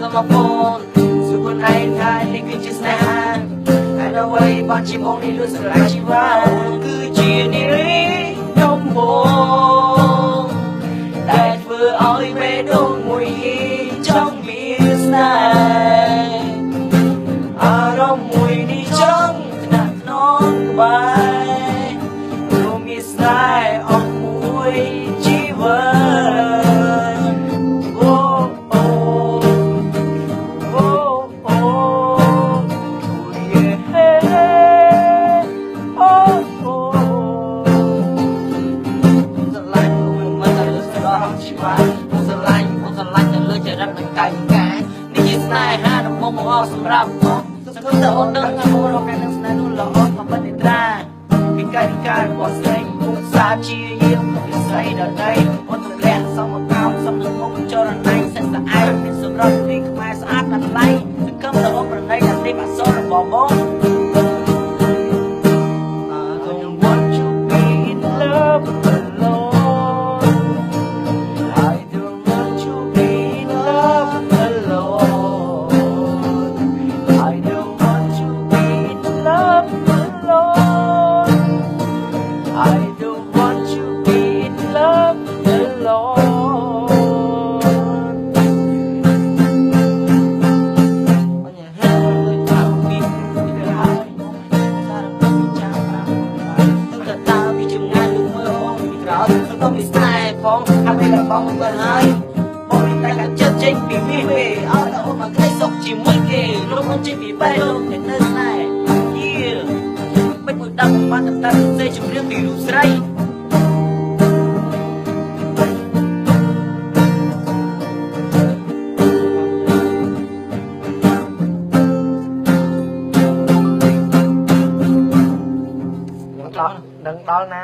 មកហ្វូនសួរខ្លួនឯងថានេះគឺជាស្នេហាហើយអ្វីបានជាបងនេះលួចស្រឡាញ់ជីវ៉ាគឺជានារីដំបូងតែធ្វើឲ្យបេះដូងមួយចង់មានស្នេហ៍អារម្មណ៍មួយនេះចង់ថ្នាក់ថ្នមក្បែរព្រមមានស្នេហ៍អស់មួយជីវិតអូអូអូអូអូយេអូអូស្រឡាញ់មួយមិនទៅលើស្រស់ជីវិតស្រឡាញ់ទៅលើចរិតនិងកាយវិការនេះជាស្នេហាដំបូងបង្អស់សម្រាប់បងសង្ឃឹមថាអូនដឹងថាអូនរកការនឹងស្នេហ៍នោះល្អក៏មិនទេត្រាពីកាយវិការរបស់ស្រីពុទ្ធសាជាយាមពីស្រីដល់ដីអូនទម្លាក់សមកោមសំនឹងមុខចរណៃសិនស្អែកមានសម្រាប់ពីខ្មែរស្អាតណាស់ឡៃសង្ឃឹមថាអូនប្រណីដល់ទេពអសររបស់បង I don't want to be in love alone I don't want to be in love alone I don't want to be in love alone I don't want to be in love alone ต้องมีสไตล์ฟ้องทำให้แบบฟ้องมันเกินเลยบอกมีแต่การเจ็บเจ็บปีมีเวเอาแต่ว่ามันใกล้ศพจีไม่เกย์ลูกมันจีปีไปลูกเห็นเนื้อสไตล์ยี่ไม่พูดดังมาตั้งแต่เซจุเรื่องปีรูสไรดังดอลนะ